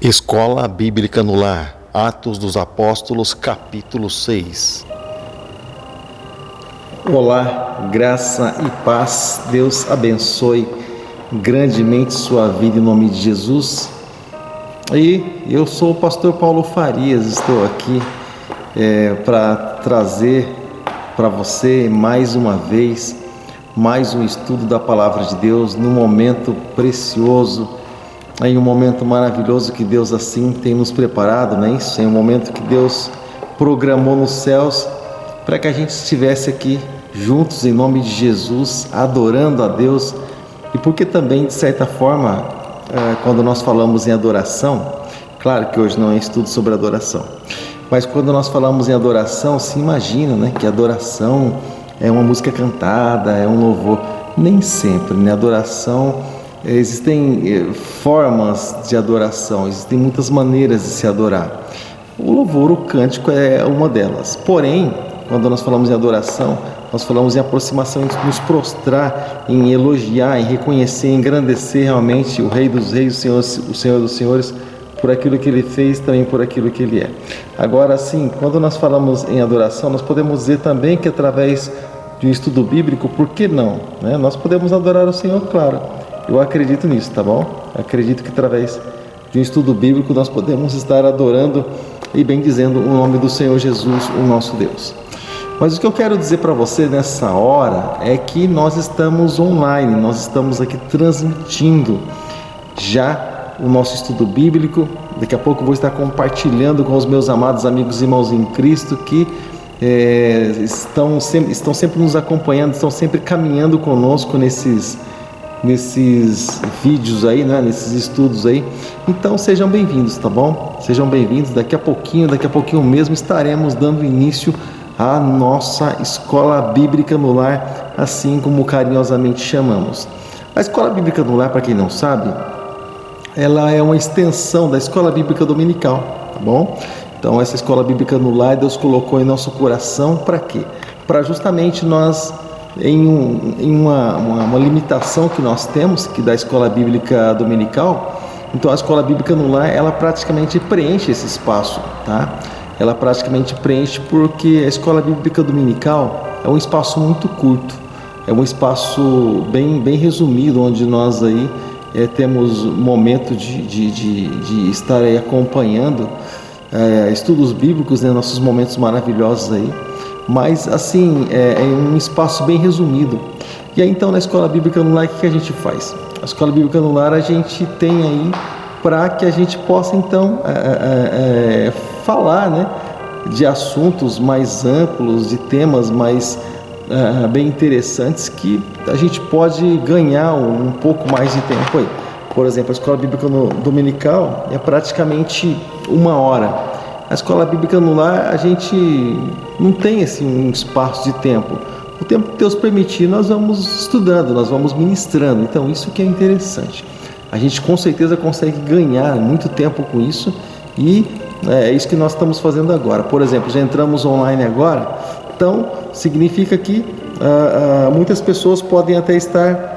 Escola Bíblica no Lar, Atos dos Apóstolos, capítulo 6. Olá, graça e paz, Deus abençoe grandemente sua vida em nome de Jesus. E eu sou o pastor Paulo Farias, estou aqui para trazer para você mais uma vez, mais um estudo da Palavra de Deus, num momento precioso, em um momento maravilhoso que Deus assim tem nos preparado, não é isso? Em um momento que Deus programou nos céus para que a gente estivesse aqui juntos em nome de Jesus, adorando a Deus. E porque também, de certa forma, quando nós falamos em adoração, claro que hoje não é estudo sobre adoração, mas quando nós falamos em adoração, se imagina, né, que adoração é uma música cantada, é um louvor. Nem sempre, né? Adoração, existem formas de adoração, existem muitas maneiras de se adorar. O louvor, o cântico é uma delas. Porém, quando nós falamos em adoração, nós falamos em aproximação, em nos prostrar, em elogiar, em reconhecer, em engrandecer realmente o Rei dos Reis, o Senhor dos Senhores, por aquilo que Ele fez, também por aquilo que Ele é. Agora, sim, quando nós falamos em adoração, nós podemos dizer também que através de um estudo bíblico, por que não? Né? Nós podemos adorar o Senhor, claro. Eu acredito nisso, tá bom? Acredito que através de um estudo bíblico nós podemos estar adorando e bendizendo o nome do Senhor Jesus, o nosso Deus. Mas o que eu quero dizer para você nessa hora é que nós estamos online, nós estamos aqui transmitindo já o nosso estudo bíblico. Daqui a pouco eu vou estar compartilhando com os meus amados amigos e irmãos em Cristo que estão sempre nos acompanhando, estão sempre caminhando conosco nesses vídeos aí, né? Nesses estudos aí. Então sejam bem-vindos, tá bom? Sejam bem-vindos. Daqui a pouquinho mesmo estaremos dando início à nossa Escola Bíblica no Lar, assim como carinhosamente chamamos. A Escola Bíblica no Lar, para quem não sabe, ela é uma extensão da Escola Bíblica Dominical, tá bom? Então essa Escola Bíblica no Lar, Deus colocou em nosso coração para quê? Para justamente nós, em uma limitação que nós temos, que da Escola Bíblica Dominical, então a Escola Bíblica no Lar, ela praticamente preenche esse espaço, tá? Ela praticamente preenche porque a Escola Bíblica Dominical é um espaço muito curto, é um espaço bem resumido, onde nós aí temos momento de estar aí acompanhando estudos bíblicos, né, nossos momentos maravilhosos aí, mas assim, é um espaço bem resumido. E aí então na Escola Bíblica no Lar, o que a gente faz? A Escola Bíblica no Lar a gente tem aí para que a gente possa então falar, né, de assuntos mais amplos, de temas mais bem interessantes, que a gente pode ganhar um pouco mais de tempo aí. Por exemplo, a Escola Bíblica Dominical é praticamente 1 hora. A Escola Bíblica no Lar, a gente não tem assim, um espaço de tempo. O tempo que Deus permitir, nós vamos estudando, nós vamos ministrando. Então, isso que é interessante. A gente com certeza consegue ganhar muito tempo com isso, e é isso que nós estamos fazendo agora. Por exemplo, já entramos online agora, então significa que muitas pessoas podem até estar,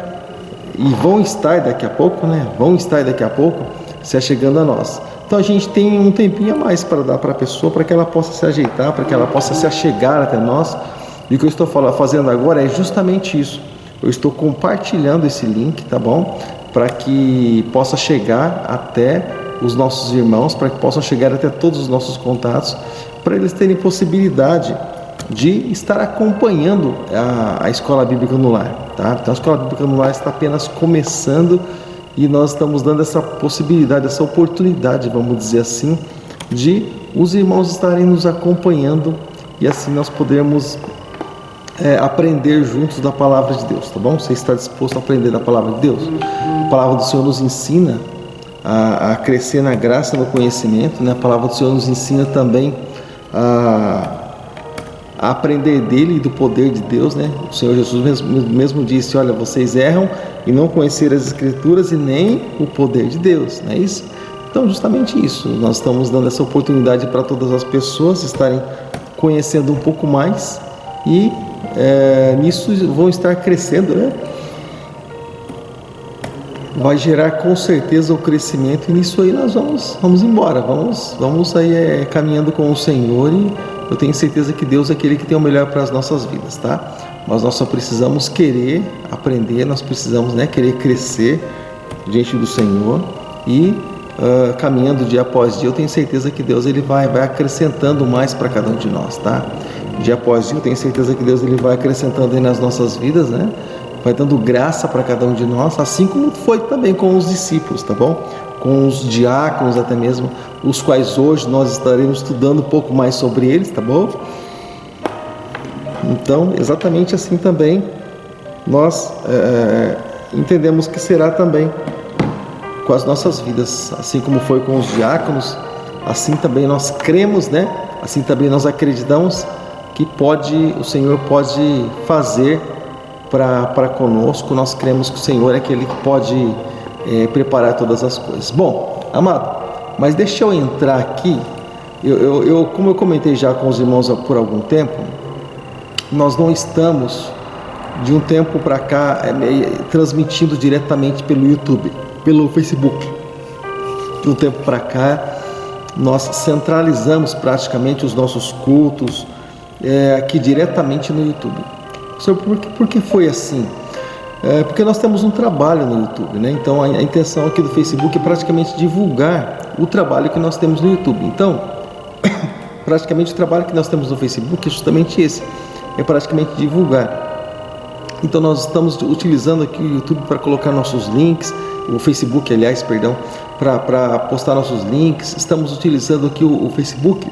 e vão estar daqui a pouco, né? Vão estar daqui a pouco se achegando a nós. Então a gente tem um tempinho a mais para dar para a pessoa, para que ela possa se ajeitar, para que ela possa se achegar até nós. E o que eu estou fazendo agora é justamente isso. Eu estou compartilhando esse link, tá bom? Para que possa chegar até os nossos irmãos, para que possam chegar até todos os nossos contatos, para eles terem possibilidade de estar acompanhando a Escola Bíblica no Lar, tá? Então a Escola Bíblica no Lar está apenas começando e nós estamos dando essa possibilidade, essa oportunidade, vamos dizer assim, de os irmãos estarem nos acompanhando e assim nós podermos aprender juntos da Palavra de Deus, tá bom? Você está disposto a aprender da Palavra de Deus? A Palavra do Senhor nos ensina a crescer na graça, no conhecimento, né? A Palavra do Senhor nos ensina também a aprender dele e do poder de Deus, né? O Senhor Jesus mesmo disse: olha, vocês erram e não conheceram as Escrituras e nem o poder de Deus, não é isso? Então, justamente isso, nós estamos dando essa oportunidade para todas as pessoas estarem conhecendo um pouco mais e nisso vão estar crescendo, né? vai gerar com certeza o crescimento, e nisso aí nós vamos embora, vamos aí caminhando com o Senhor, e eu tenho certeza que Deus é aquele que tem o melhor para as nossas vidas, tá? Mas nós só precisamos querer aprender, nós precisamos, né, querer crescer diante do Senhor, e caminhando dia após dia, eu tenho certeza que Deus ele vai acrescentando mais para cada um de nós, tá? Dia após dia, eu tenho certeza que Deus ele vai acrescentando aí nas nossas vidas, né? Vai dando graça para cada um de nós, assim como foi também com os discípulos, tá bom? Com os diáconos até mesmo, os quais hoje nós estaremos estudando um pouco mais sobre eles, tá bom? Então, exatamente assim também, nós entendemos que será também com as nossas vidas, assim como foi com os diáconos, assim também nós cremos, né? Assim também nós acreditamos que o Senhor pode fazer para conosco. Nós cremos que o Senhor é aquele que pode preparar todas as coisas. Bom, amado, mas deixa eu entrar aqui. Como eu comentei já com os irmãos por algum tempo, nós não estamos de um tempo para cá transmitindo diretamente pelo YouTube, pelo Facebook. De um tempo para cá, nós centralizamos praticamente os nossos cultos aqui diretamente no YouTube. Por que foi assim? Porque nós temos um trabalho no YouTube, né? Então a intenção aqui do Facebook é praticamente divulgar o trabalho que nós temos no YouTube. Então, praticamente o trabalho que nós temos no Facebook é justamente esse, é praticamente divulgar. Então nós estamos utilizando aqui o YouTube para colocar nossos links, o Facebook, aliás, perdão, para postar nossos links. Estamos utilizando aqui o Facebook.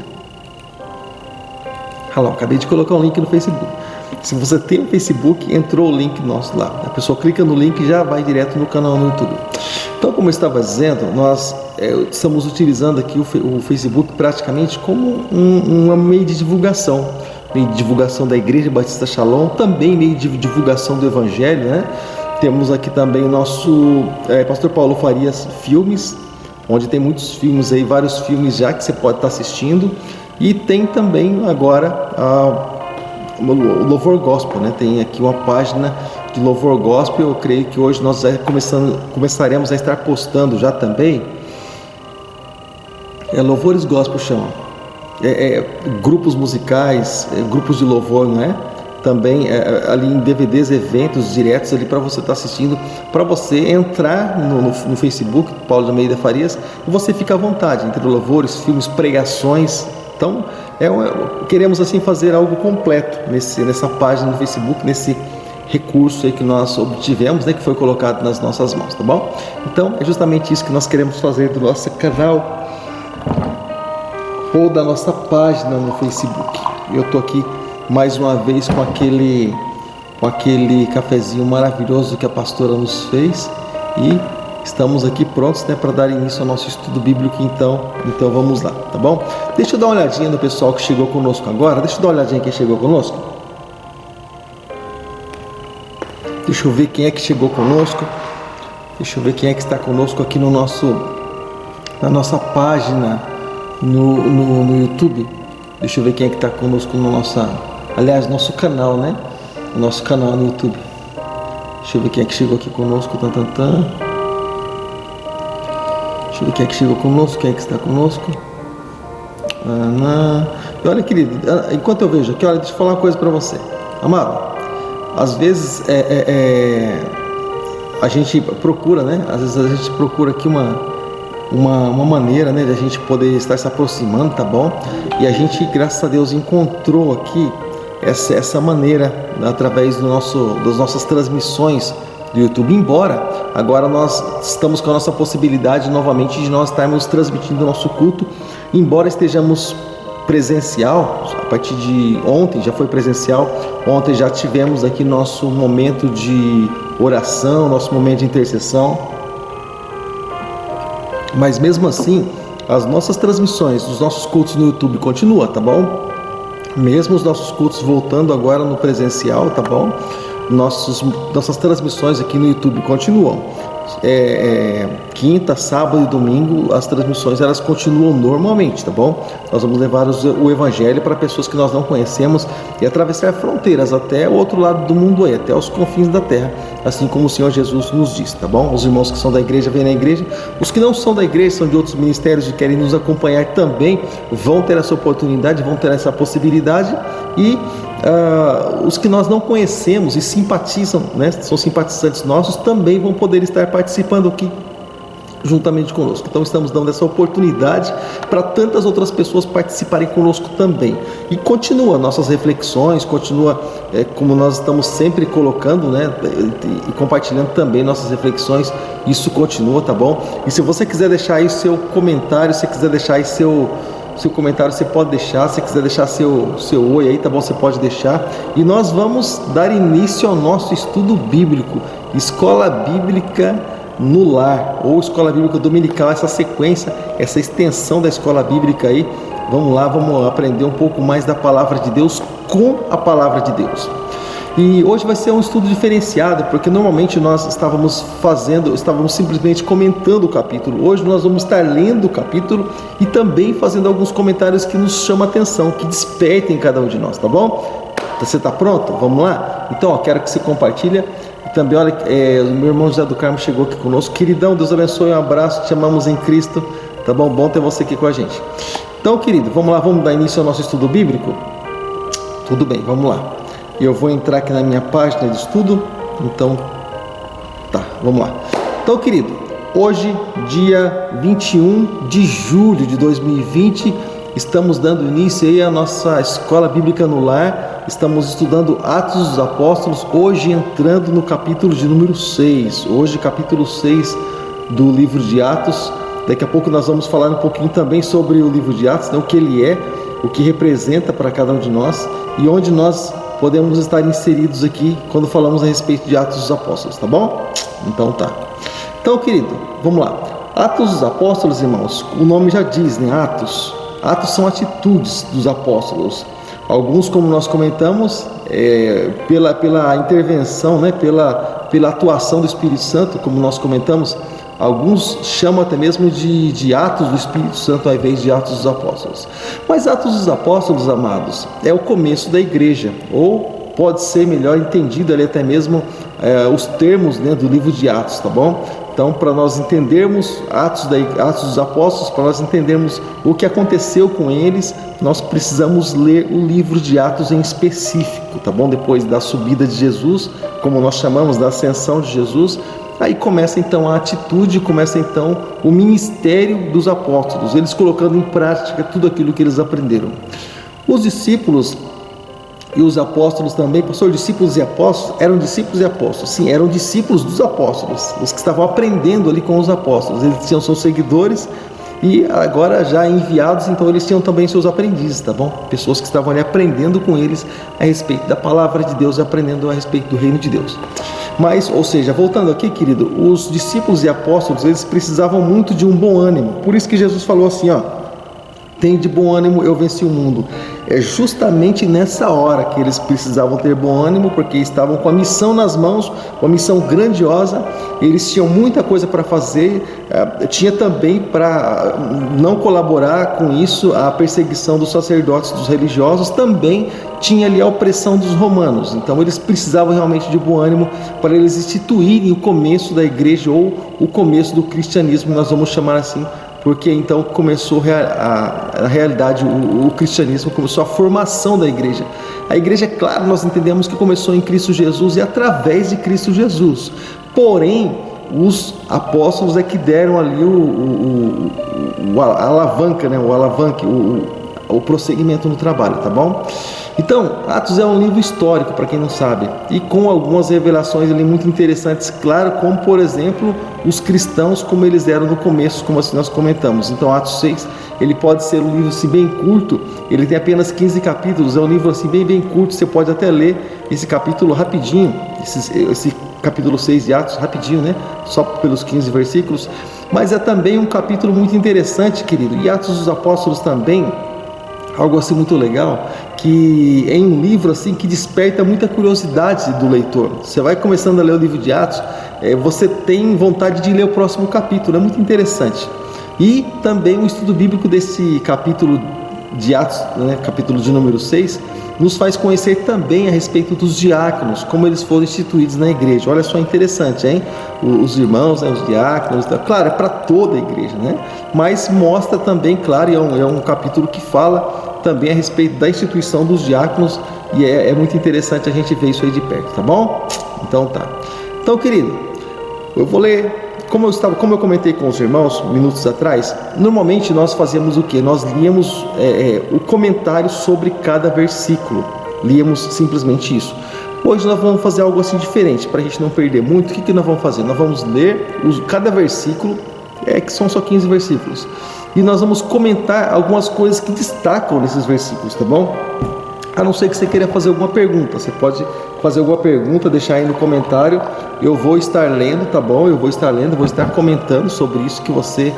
Acabei de colocar um link no Facebook. Se você tem o Facebook, entrou o link nosso lá. A pessoa clica no link e já vai direto no canal no YouTube. Então, como eu estava dizendo, nós estamos utilizando aqui o Facebook praticamente como um meio de divulgação. Meio de divulgação da Igreja Batista Shalom, também meio de divulgação do Evangelho, né? Temos aqui também o nosso Pastor Paulo Farias Filmes, onde tem muitos filmes aí, vários filmes já que você pode estar assistindo. E tem também agora o Louvor Gospel, né? Tem aqui uma página de Louvor Gospel. Eu creio que hoje nós começaremos a estar postando já também. Louvores Gospel chama. Grupos musicais, grupos de louvor, não é? Também ali em DVDs, eventos diretos ali para você estar assistindo, para você entrar no Facebook, Paulo de Almeida Farias, e você fica à vontade, entre louvores, filmes, pregações. Então, queremos assim fazer algo completo nessa página do Facebook, nesse recurso aí que nós obtivemos, né, que foi colocado nas nossas mãos, tá bom? Então, é justamente isso que nós queremos fazer do nosso canal ou da nossa página no Facebook. Eu estou aqui mais uma vez com aquele cafezinho maravilhoso que a pastora nos fez, e estamos aqui prontos, né, para dar início ao nosso estudo bíblico. Então vamos lá, tá bom? Deixa eu dar uma olhadinha no pessoal que chegou conosco agora. Deixa eu dar uma olhadinha quem chegou conosco. Deixa eu ver quem é que chegou conosco. Deixa eu ver quem é que está conosco aqui na nossa página no YouTube. Deixa eu ver quem é que está conosco nosso canal, né? O nosso canal no YouTube. Deixa eu ver quem é que chegou aqui conosco. Deixa eu ver quem é que chegou conosco, quem é que está conosco. E olha, querido, enquanto eu vejo aqui, olha, deixa eu falar uma coisa para você. Amado, às vezes a gente procura, né? Às vezes a gente procura aqui uma maneira, né, de a gente poder estar se aproximando, tá bom? E a gente, graças a Deus, encontrou aqui essa maneira através das nossas transmissões do YouTube. Embora agora nós estamos com a nossa possibilidade novamente de nós estarmos transmitindo o nosso culto, embora estejamos presencial. A partir de ontem já foi presencial. Ontem já tivemos aqui nosso momento de oração, nosso momento de intercessão. Mas mesmo assim, as nossas transmissões dos nossos cultos no YouTube continuam, tá bom? Mesmo os nossos cultos voltando agora no presencial, tá bom? Nossas transmissões aqui no YouTube continuam. quinta, sábado e domingo, as transmissões elas continuam normalmente, tá bom? Nós vamos levar o evangelho para pessoas que nós não conhecemos e atravessar fronteiras até o outro lado do mundo aí, até os confins da terra, assim como o Senhor Jesus nos diz, tá bom? Os irmãos que são da igreja vêm na igreja, os que não são da igreja, são de outros ministérios e querem nos acompanhar também, vão ter essa oportunidade, vão ter essa possibilidade e os que nós não conhecemos e simpatizam, né, são simpatizantes nossos, também vão poder estar participando aqui juntamente conosco. Então estamos dando essa oportunidade para tantas outras pessoas participarem conosco também. E continua nossas reflexões, continua como nós estamos sempre colocando, né, e compartilhando também nossas reflexões. Isso continua, tá bom? E se você quiser deixar aí seu comentário, se quiser deixar aí seu comentário, você pode deixar. Se quiser deixar seu oi aí, tá bom? Você pode deixar. E nós vamos dar início ao nosso estudo bíblico, Escola Bíblica no Lar, ou Escola Bíblica Dominical, essa sequência, essa extensão da Escola Bíblica aí. Vamos lá, vamos aprender um pouco mais da Palavra de Deus com a Palavra de Deus. E hoje vai ser um estudo diferenciado, porque normalmente nós estávamos simplesmente comentando o capítulo. Hoje nós vamos estar lendo o capítulo e também fazendo alguns comentários que nos chamam a atenção, que despertem cada um de nós, tá bom? Você está pronto? Vamos lá? Então, quero que você compartilhe. Também, olha, o meu irmão José do Carmo chegou aqui conosco. Queridão, Deus abençoe, um abraço, te amamos em Cristo, tá bom? Bom ter você aqui com a gente. Então, querido, vamos lá, vamos dar início ao nosso estudo bíblico? Tudo bem, vamos lá. Eu vou entrar aqui na minha página de estudo, então, tá, vamos lá. Então, querido, hoje, dia 21 de julho de 2020, estamos dando início aí à nossa Escola Bíblica no Lar. Estamos estudando Atos dos Apóstolos, hoje entrando no capítulo de número 6. Hoje, capítulo 6 do livro de Atos. Daqui a pouco nós vamos falar um pouquinho também sobre o livro de Atos, né? O que ele é, o que representa para cada um de nós e onde nós podemos estar inseridos aqui quando falamos a respeito de Atos dos Apóstolos, tá bom? Então tá. Então, querido, vamos lá. Atos dos Apóstolos, irmãos, o nome já diz, né? Atos. Atos são atitudes dos apóstolos. Alguns, como nós comentamos, pela intervenção, né, pela atuação do Espírito Santo, como nós comentamos, alguns chamam até mesmo de Atos do Espírito Santo ao invés de Atos dos Apóstolos. Mas Atos dos Apóstolos, amados, é o começo da igreja, ou pode ser melhor entendido ali até mesmo os termos, né, do livro de Atos, tá bom? Então, para nós entendermos Atos dos Apóstolos, para nós entendermos o que aconteceu com eles, nós precisamos ler o livro de Atos em específico, tá bom? Depois da subida de Jesus, como nós chamamos, da ascensão de Jesus, aí começa então a atitude, começa então o ministério dos apóstolos, eles colocando em prática tudo aquilo que eles aprenderam. Os discípulos e os apóstolos também, pastor, discípulos e apóstolos, eram discípulos e apóstolos, sim, eram discípulos dos apóstolos, os que estavam aprendendo ali com os apóstolos, eles tinham seus seguidores e agora já enviados, então eles tinham também seus aprendizes, tá bom? Pessoas que estavam ali aprendendo com eles a respeito da palavra de Deus, aprendendo a respeito do reino de Deus. Mas, ou seja, voltando aqui, querido, os discípulos e apóstolos, eles precisavam muito de um bom ânimo, por isso que Jesus falou assim, ó, tem de bom ânimo, eu venci o mundo. É justamente nessa hora que eles precisavam ter bom ânimo, porque estavam com a missão nas mãos, uma missão grandiosa, eles tinham muita coisa para fazer, tinha também para não colaborar com isso a perseguição dos sacerdotes, dos religiosos, também tinha ali a opressão dos romanos, então eles precisavam realmente de bom ânimo para eles instituírem o começo da igreja ou o começo do cristianismo, nós vamos chamar assim, porque então começou a realidade, o cristianismo, começou a formação da igreja. A igreja, claro, nós entendemos que começou em Cristo Jesus e através de Cristo Jesus. Porém, os apóstolos é que deram ali a alavanca, né? O prosseguimento no trabalho, tá bom? Então, Atos é um livro histórico, para quem não sabe, e com algumas revelações ali muito interessantes, claro, como por exemplo, os cristãos, como eles eram no começo, como assim nós comentamos. Então, Atos 6, ele pode ser um livro assim, bem curto, ele tem apenas 15 capítulos, é um livro assim, bem curto, você pode até ler esse capítulo rapidinho, esse capítulo 6 de Atos, rapidinho, né? Só pelos 15 versículos, mas é também um capítulo muito interessante, querido, e Atos dos Apóstolos também, algo assim muito legal, que é um livro assim que desperta muita curiosidade do leitor. Você vai começando a ler o livro de Atos, você tem vontade de ler o próximo capítulo, é muito interessante. E também o estudo bíblico desse capítulo de Atos, né, capítulo de número 6, nos faz conhecer também a respeito dos diáconos, como eles foram instituídos na igreja. Olha só, interessante, hein? Os irmãos, né, os diáconos, claro, é para toda a igreja, né? Mas mostra também, claro, é um capítulo que fala também a respeito da instituição dos diáconos, e é muito interessante a gente ver isso aí de perto, tá bom? Então tá. Então, querido, eu vou ler. Como eu comentei com os irmãos minutos atrás, normalmente nós fazíamos o quê? Nós líamos o comentário sobre cada versículo, líamos simplesmente isso. Hoje nós vamos fazer algo assim diferente, para a gente não perder muito. O que nós vamos fazer? Nós vamos ler cada versículo, que são só 15 versículos, e nós vamos comentar algumas coisas que destacam nesses versículos, tá bom? A não ser que você queira fazer alguma pergunta, você pode fazer alguma pergunta, deixar aí no comentário, eu vou estar lendo, tá bom? Eu vou estar lendo, vou estar comentando sobre isso que você,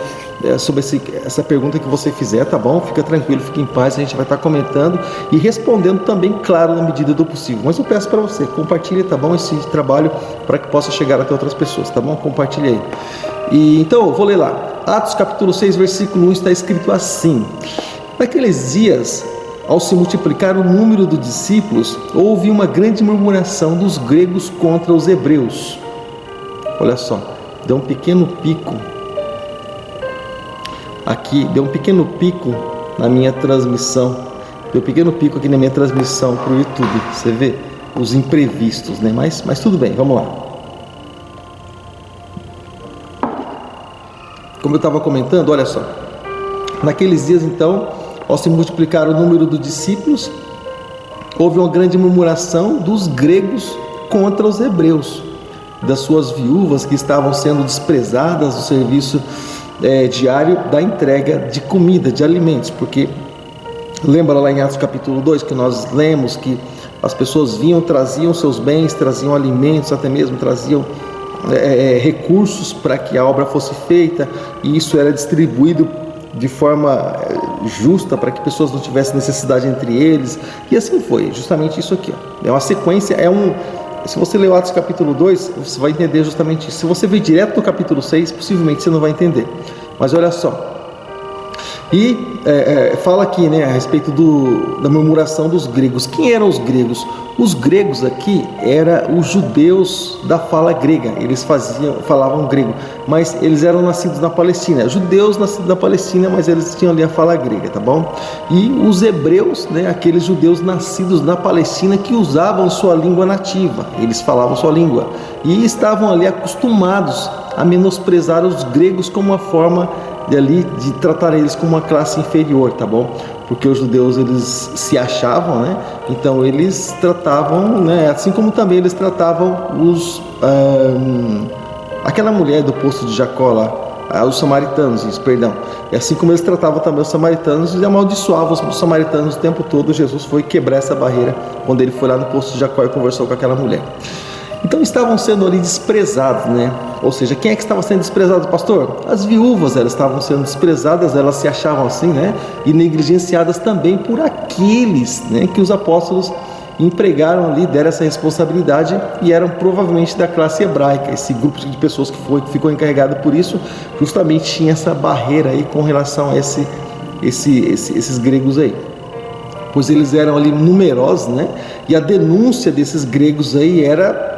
sobre essa pergunta que você fizer, tá bom? Fica tranquilo, fica em paz, a gente vai estar comentando e respondendo também, claro, na medida do possível. Mas eu peço para você, compartilhe, tá bom? Esse trabalho para que possa chegar até outras pessoas, tá bom? Compartilhe aí. E então, eu vou ler lá. Atos capítulo 6, versículo 1, está escrito assim: naqueles dias, ao se multiplicar o número dos discípulos, houve uma grande murmuração dos gregos contra os hebreus. Olha só, deu um pequeno pico aqui, deu um pequeno pico na minha transmissão, deu um pequeno pico aqui na minha transmissão para o YouTube. Você vê os imprevistos, né? Mas tudo bem, vamos lá. Como eu estava comentando, olha só, naqueles dias então, ao se multiplicar o número dos discípulos, houve uma grande murmuração dos gregos contra os hebreus, das suas viúvas que estavam sendo desprezadas no serviço diário da entrega de comida, de alimentos, porque lembra lá em Atos capítulo 2 que nós lemos que as pessoas vinham, traziam seus bens, traziam alimentos, até mesmo traziam recursos para que a obra fosse feita, e isso era distribuído de forma justa para que pessoas não tivessem necessidade entre eles, e assim foi, justamente isso aqui, ó. É uma sequência, se você ler o Atos capítulo 2, você vai entender justamente isso. Se você vir direto do capítulo 6, possivelmente você não vai entender, mas olha só, e fala aqui, né, a respeito da murmuração dos gregos. Quem eram os gregos? Os gregos aqui eram os judeus da fala grega, eles falavam grego, mas eles eram nascidos na Palestina, judeus nascidos na Palestina, mas eles tinham ali a fala grega, tá bom? E os hebreus, né, aqueles judeus nascidos na Palestina que usavam sua língua nativa, eles falavam sua língua, e estavam ali acostumados a menosprezar os gregos como uma forma de tratar eles como uma classe inferior, tá bom? Porque os judeus, eles se achavam, né? Então eles tratavam, né? Assim como também eles tratavam aquela mulher do poço de Jacó lá, os samaritanos, isso, perdão. E assim como eles tratavam também os samaritanos, e amaldiçoavam os samaritanos o tempo todo. Jesus foi quebrar essa barreira quando ele foi lá no poço de Jacó e conversou com aquela mulher. Então estavam sendo ali desprezados, né? Ou seja, quem é que estava sendo desprezado, pastor? As viúvas, elas estavam sendo desprezadas, elas se achavam assim, né? E negligenciadas também por aqueles, né, que os apóstolos empregaram ali, deram essa responsabilidade, e eram provavelmente da classe hebraica. Esse grupo de pessoas que ficou encarregado por isso, justamente tinha essa barreira aí com relação a esses gregos aí, pois eles eram ali numerosos, né? E a denúncia desses gregos aí era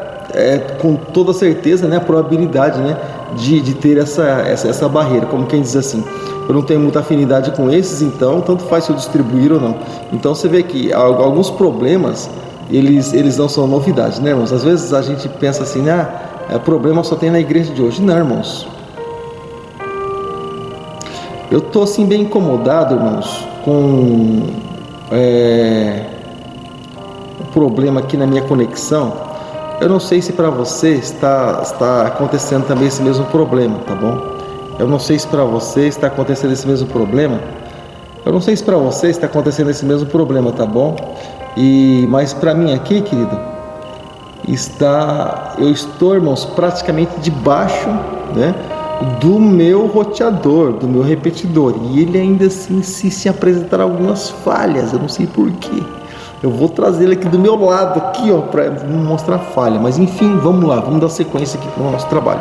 com toda certeza, né, a probabilidade, né, de ter essa barreira, como quem diz assim, eu não tenho muita afinidade com esses, então tanto faz se eu distribuir ou não. Então você vê que alguns problemas, eles não são novidades, né, irmãos? Às vezes a gente pensa assim, problema só tem na igreja de hoje. Não, irmãos, eu estou assim bem incomodado, irmãos, com um problema aqui na minha conexão. Eu não sei se para você está acontecendo também esse mesmo problema, tá bom? Eu não sei se para você está acontecendo esse mesmo problema. Eu não sei se para você está acontecendo esse mesmo problema, tá bom? Mas para mim aqui, querido, eu estou, irmãos, praticamente debaixo, né, do meu roteador, do meu repetidor, e ele ainda assim insiste em apresentar algumas falhas. Eu não sei porquê. Eu vou trazer ele aqui do meu lado, aqui, ó, para mostrar a falha. Mas enfim, vamos lá, vamos dar sequência aqui para o nosso trabalho.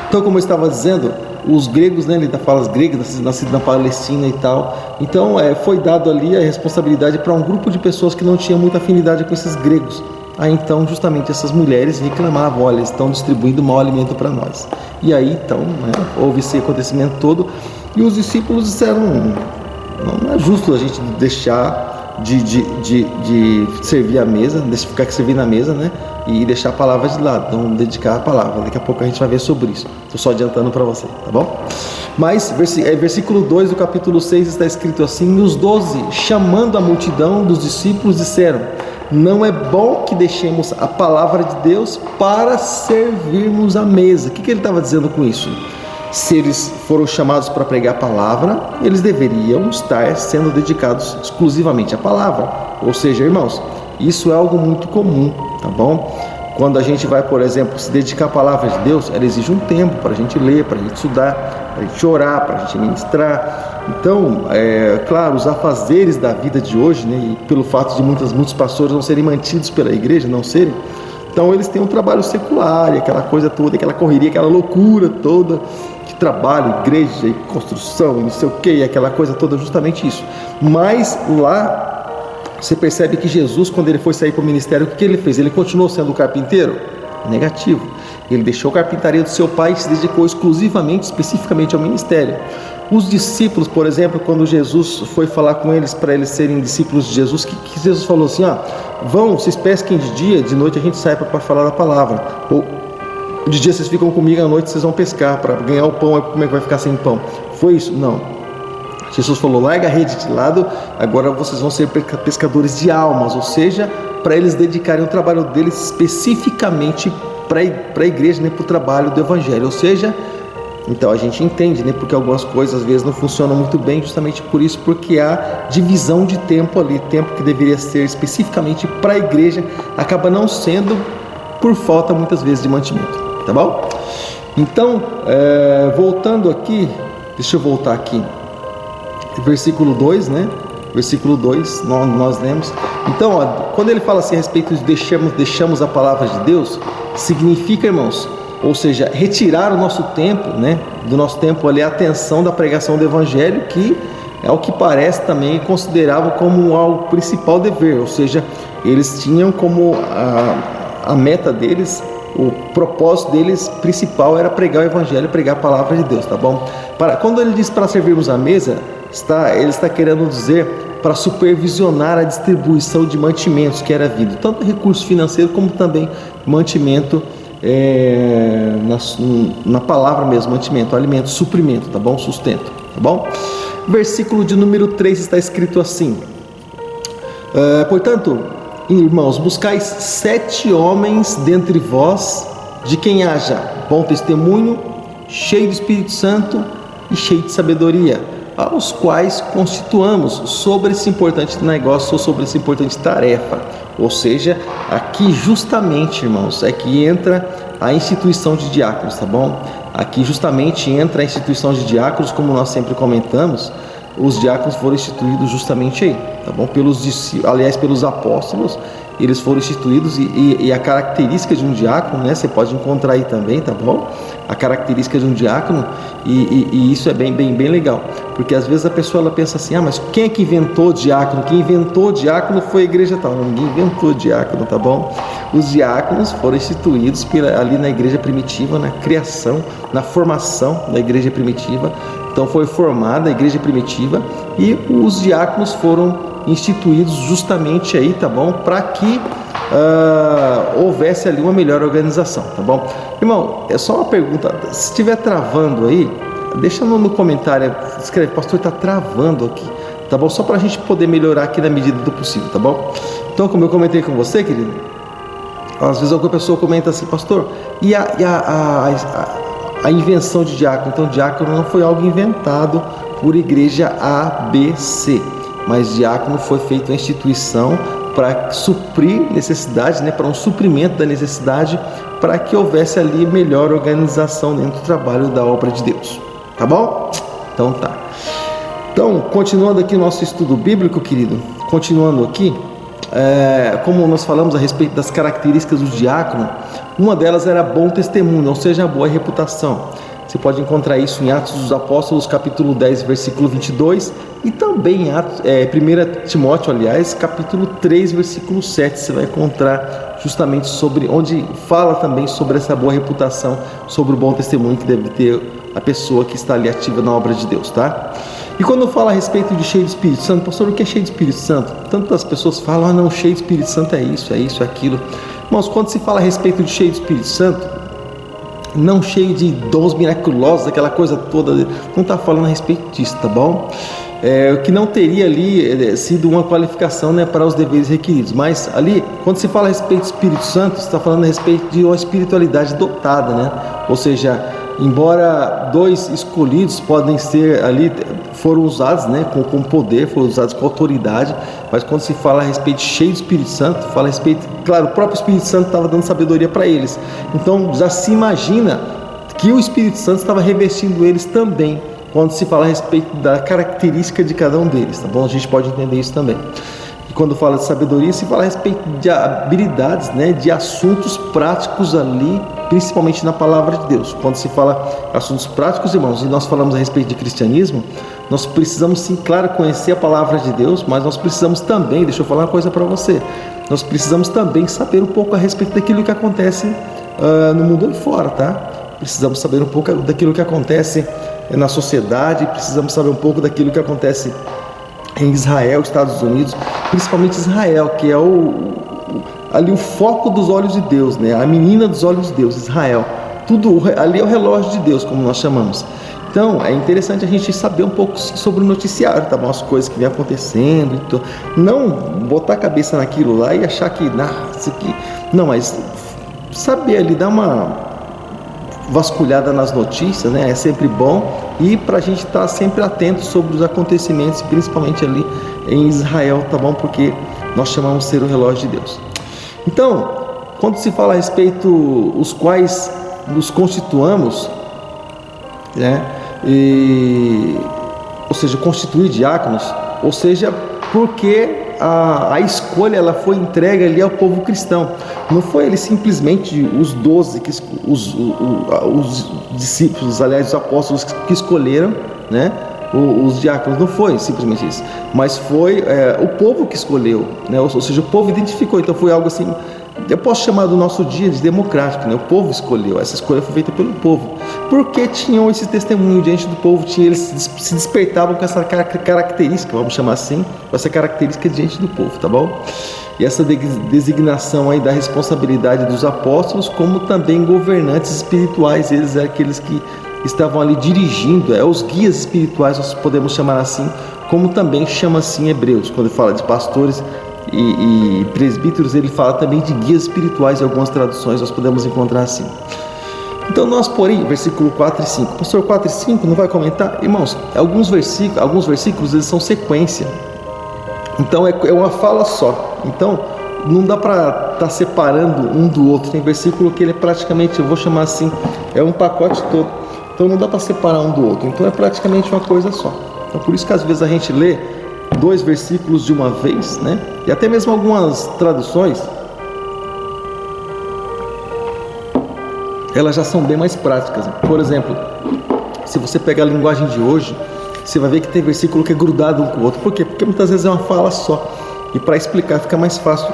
Então, como eu estava dizendo, os gregos, né, ele fala as gregas, nascidos na Palestina e tal. Então, foi dado ali a responsabilidade para um grupo de pessoas que não tinham muita afinidade com esses gregos. Aí, então, justamente essas mulheres reclamavam, olha, eles estão distribuindo mau alimento para nós. E aí, então, né, houve esse acontecimento todo. E os discípulos disseram, não é justo a gente deixar de servir a mesa, ficar servindo na mesa, né? E deixar a palavra de lado, não dedicar a palavra. Daqui a pouco a gente vai ver sobre isso. Estou só adiantando para você, tá bom? Mas, versículo 2 do capítulo 6 está escrito assim: E os 12, chamando a multidão dos discípulos, disseram: Não é bom que deixemos a palavra de Deus para servirmos a mesa. O que ele estava dizendo com isso? Se eles foram chamados para pregar a palavra, eles deveriam estar sendo dedicados exclusivamente à palavra. Ou seja, irmãos, isso é algo muito comum, tá bom? Quando a gente vai, por exemplo, se dedicar à palavra de Deus, ela exige um tempo para a gente ler, para a gente estudar, para a gente orar, para a gente ministrar. Então, claro, os afazeres da vida de hoje, né, e pelo fato de muitos pastores não serem mantidos pela igreja, não serem, então eles têm um trabalho secular, e aquela coisa toda, aquela correria, aquela loucura toda, de trabalho, igreja e construção, e não sei o que, e aquela coisa toda, justamente isso. Mas lá, você percebe que Jesus, quando ele foi sair para o ministério, o que ele fez? Ele continuou sendo carpinteiro? Negativo. Ele deixou a carpintaria do seu pai e se dedicou exclusivamente, especificamente ao ministério. Os discípulos, por exemplo, quando Jesus foi falar com eles para eles serem discípulos de Jesus, que Jesus falou assim: vão, vocês pesquem de dia, de noite a gente sai para falar da palavra. Ou de dia vocês ficam comigo, à noite vocês vão pescar para ganhar o pão. Como é que vai ficar sem pão? Foi isso? Não. Jesus falou: larga a rede de lado, agora vocês vão ser pescadores de almas, ou seja, para eles dedicarem o trabalho deles especificamente para a igreja, né, para o trabalho do evangelho. Ou seja, então a gente entende, né, porque algumas coisas às vezes não funcionam muito bem, justamente por isso, porque há divisão de tempo ali, tempo que deveria ser especificamente para a igreja, acaba não sendo por falta muitas vezes de mantimento, tá bom? Então, voltando aqui, deixa eu voltar aqui, versículo 2, né? Versículo 2, nós lemos. Então, quando ele fala assim a respeito de deixamos a palavra de Deus, significa, irmãos, ou seja, retirar o nosso tempo, né? Do nosso tempo ali, a atenção da pregação do evangelho, que é o que parece também considerava como o principal dever, ou seja, eles tinham como a meta deles, o propósito deles principal era pregar o evangelho, pregar a palavra de Deus, tá bom? Quando ele diz para servirmos a mesa, ele está querendo dizer para supervisionar a distribuição de mantimentos que era havido, tanto recurso financeiro como também mantimento, na palavra mesmo, mantimento, alimento, suprimento, tá bom? Sustento, tá bom? Versículo de número 3 está escrito assim: portanto, irmãos, buscais 7 homens dentre vós, de quem haja bom testemunho, cheio do Espírito Santo e cheio de sabedoria, aos quais constituamos sobre esse importante negócio, ou sobre essa importante tarefa. Ou seja, aqui justamente, irmãos, é que entra a instituição de diáconos, tá bom? Aqui justamente entra a instituição de diáconos, como nós sempre comentamos. Os diáconos foram instituídos justamente aí, tá bom? Pelos apóstolos, eles foram instituídos, e a característica de um diácono, né? Você pode encontrar aí também, tá bom? A característica de um diácono, e isso é bem legal, porque às vezes a pessoa ela pensa assim: mas quem é que inventou diácono? Quem inventou diácono foi a igreja tal. Não, ninguém inventou diácono, tá bom? Os diáconos foram instituídos ali na igreja primitiva, na criação, na formação da igreja primitiva. Então foi formada a igreja primitiva e os diáconos foram instituídos justamente aí, tá bom? Para que houvesse ali uma melhor organização, tá bom? Irmão, é só uma pergunta: se estiver travando aí, deixa no comentário, escreve: pastor, está travando aqui, tá bom? Só para a gente poder melhorar aqui na medida do possível, tá bom? Então, como eu comentei com você, querido, às vezes alguma pessoa comenta assim: pastor, e a invenção de diácono? Então, diácono não foi algo inventado por igreja A, B, C, mas diácono foi feita uma instituição para suprir necessidade, né, para um suprimento da necessidade, para que houvesse ali melhor organização dentro do trabalho da obra de Deus, tá bom? Então tá. Então, continuando aqui o nosso estudo bíblico, querido, continuando aqui, como nós falamos a respeito das características do diácono, uma delas era bom testemunho, ou seja, boa reputação. Você pode encontrar isso em Atos dos Apóstolos, capítulo 10, versículo 22, e também em 1 Timóteo, aliás, capítulo 3, versículo 7, você vai encontrar justamente sobre, onde fala também sobre essa boa reputação, sobre o bom testemunho que deve ter a pessoa que está ali ativa na obra de Deus, tá? E quando fala a respeito de cheio de Espírito Santo, pastor, o que é cheio de Espírito Santo? Tantas pessoas falam, não, cheio de Espírito Santo é isso, é aquilo. Irmãos, quando se fala a respeito de cheio de Espírito Santo, não cheio de dons miraculosos, aquela coisa toda, não está falando a respeito disso, tá bom? O que não teria ali sido uma qualificação, né, para os deveres requeridos, mas ali, quando se fala a respeito do Espírito Santo, você está falando a respeito de uma espiritualidade dotada, né? Ou seja, embora dois escolhidos podem ser ali, foram usados, né, com poder, foram usados com autoridade, mas quando se fala a respeito cheio do Espírito Santo, fala a respeito, claro, o próprio Espírito Santo estava dando sabedoria para eles, então já se imagina que o Espírito Santo estava revestindo eles também, quando se fala a respeito da característica de cada um deles, tá bom? A gente pode entender isso também. E quando fala de sabedoria, se fala a respeito de habilidades, né, de assuntos práticos ali, principalmente na palavra de Deus. Quando se fala assuntos práticos, irmãos, e nós falamos a respeito de cristianismo, nós precisamos sim, claro, conhecer a palavra de Deus, mas nós precisamos também, deixa eu falar uma coisa para você, nós precisamos também saber um pouco a respeito daquilo que acontece no mundo ali fora, tá? Precisamos saber um pouco daquilo que acontece na sociedade, precisamos saber um pouco daquilo que acontece em Israel, Estados Unidos, principalmente Israel, que é ali o foco dos olhos de Deus, né? A menina dos olhos de Deus, Israel. Tudo ali é o relógio de Deus, como nós chamamos. Então, é interessante a gente saber um pouco sobre o noticiário, tá bom? As coisas que vem acontecendo. Então, não botar a cabeça naquilo lá e achar que, isso aqui... Não, mas saber ali, dar uma vasculhada nas notícias, né? É sempre bom, e para a gente estar sempre atento sobre os acontecimentos, principalmente ali em Israel, tá bom? Porque nós chamamos ser o relógio de Deus. Então, quando se fala a respeito os quais nos constituamos, né? Ou seja, constituir diáconos, ou seja, porque a escolha ela foi entregue ali ao povo cristão. Não foi ele simplesmente os 12, os discípulos, aliás, os apóstolos que escolheram, né, os diáconos. Não foi simplesmente isso, mas foi o povo que escolheu, né? Ou seja, o povo identificou. Então foi algo assim, eu posso chamar do nosso dia de democrático, né? O povo escolheu, essa escolha foi feita pelo povo, porque tinham esse testemunho diante do povo, eles se despertavam com essa característica, vamos chamar assim, com essa característica diante do povo, tá bom? E essa designação aí da responsabilidade dos apóstolos, como também governantes espirituais, eles eram aqueles que estavam ali dirigindo, os guias espirituais, nós podemos chamar assim, como também chama assim Hebreus, quando fala de pastores e presbíteros, ele fala também de guias espirituais, em algumas traduções nós podemos encontrar assim. Então nós, porém, versículo 4 e 5, pastor, 4 e 5 não vai comentar? Irmãos, alguns versículos eles são sequência, então é uma fala só, então não dá para estar separando um do outro. Tem versículo que ele é praticamente, eu vou chamar assim, é um pacote todo, então não dá para separar um do outro, então é praticamente uma coisa só. Então por isso que às vezes a gente lê 2 versículos de uma vez, né? E até mesmo algumas traduções, elas já são bem mais práticas. Por exemplo, se você pegar a linguagem de hoje, você vai ver que tem versículo que é grudado um com o outro. Por quê? Porque muitas vezes é uma fala só, e para explicar fica mais fácil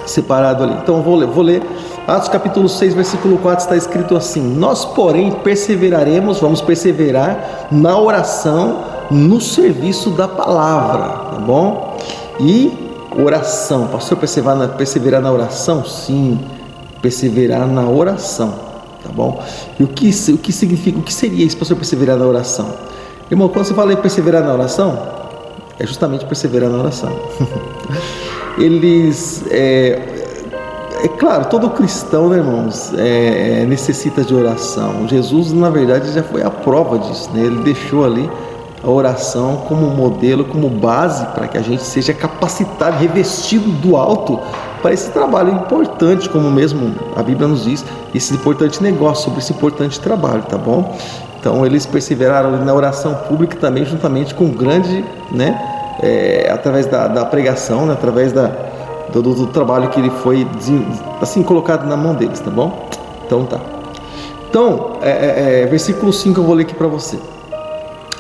separado ali. Então eu vou ler Atos capítulo 6, versículo 4, está escrito assim: nós, porém, perseveraremos, vamos perseverar na oração, no serviço da palavra, tá bom? E oração, pastor, perseverar na oração? Sim, perseverar na oração, tá bom? E o que significa, o que seria isso, pastor, perseverar na oração? Irmão, quando você fala em perseverar na oração, é justamente perseverar na oração. É claro, todo cristão, né, irmãos, necessita de oração. Jesus, na verdade, já foi a prova disso, né? Ele deixou ali a oração como modelo, como base para que a gente seja capacitado, revestido do alto para esse trabalho importante, como mesmo a Bíblia nos diz, esse importante negócio, sobre esse importante trabalho, tá bom? Então eles perseveraram na oração pública também, juntamente com grande, né, através da pregação, né? Através do trabalho que ele foi assim colocado na mão deles, tá bom? Então tá. Então, versículo 5 eu vou ler aqui para você.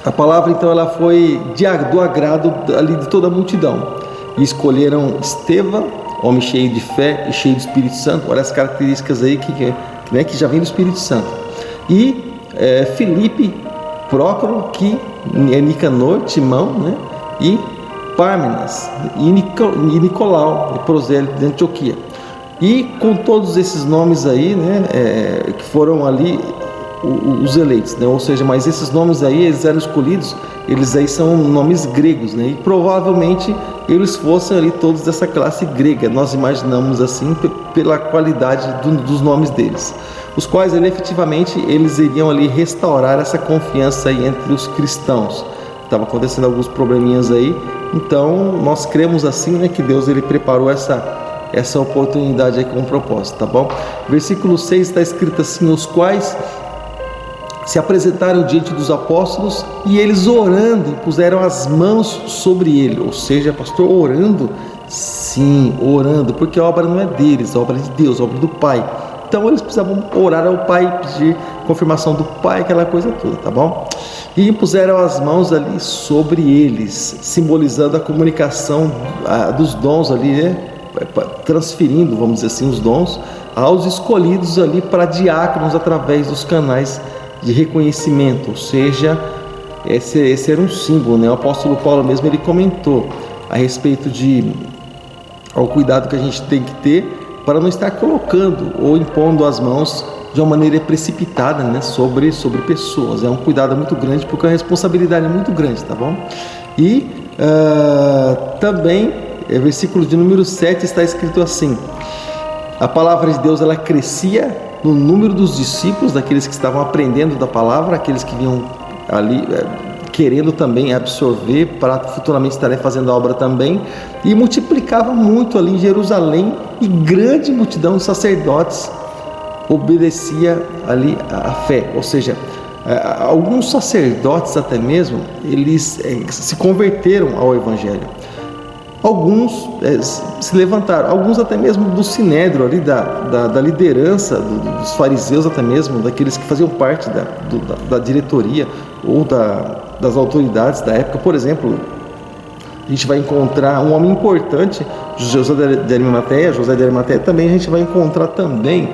A palavra então ela foi do agrado ali de toda a multidão. E escolheram Estevão, homem cheio de fé e cheio do Espírito Santo. Olha as características aí que já vem do Espírito Santo. E Filipe, Prócoro, que é Nicanor, Timão, né? E Pármenas, e Nicolau, prosélito de Antioquia. E com todos esses nomes aí, né, que foram ali os eleitos, né? Ou seja, mas esses nomes aí, eles eram escolhidos, eles aí são nomes gregos, né? E provavelmente eles fossem ali todos dessa classe grega, nós imaginamos assim, pela qualidade dos nomes deles, os quais ele, efetivamente eles iriam ali restaurar essa confiança aí entre os cristãos. Estava acontecendo alguns probleminhas aí, então nós cremos assim, né, que Deus ele preparou essa oportunidade aí com um propósito, tá bom? Versículo 6 está escrito assim: os quais se apresentaram diante dos apóstolos e eles orando impuseram as mãos sobre ele. Ou seja, pastor, orando? Sim, orando, porque a obra não é deles, a obra é de Deus, a obra do Pai. Então eles precisavam orar ao Pai, pedir confirmação do Pai, aquela coisa toda, tá bom? E impuseram as mãos ali sobre eles, simbolizando a comunicação dos dons ali, né? Transferindo, vamos dizer assim, os dons aos escolhidos ali para diáconos através dos canais de reconhecimento. Ou seja, esse era um símbolo, né? O apóstolo Paulo mesmo ele comentou a respeito ao cuidado que a gente tem que ter para não estar colocando ou impondo as mãos de uma maneira precipitada, né, sobre pessoas. É um cuidado muito grande, porque a responsabilidade é muito grande, tá bom? E também, versículo de número 7 está escrito assim: a palavra de Deus ela crescia no número dos discípulos, daqueles que estavam aprendendo da palavra, aqueles que vinham ali querendo também absorver para futuramente estarem fazendo a obra também, e multiplicava muito ali em Jerusalém, e grande multidão de sacerdotes obedecia ali a fé. Ou seja, alguns sacerdotes até mesmo, eles se converteram ao Evangelho. Alguns se levantaram, alguns até mesmo do sinédrio ali, da liderança dos fariseus, até mesmo daqueles que faziam parte da diretoria ou das autoridades da época. Por exemplo, a gente vai encontrar um homem importante, José de Arimateia, também a gente vai encontrar também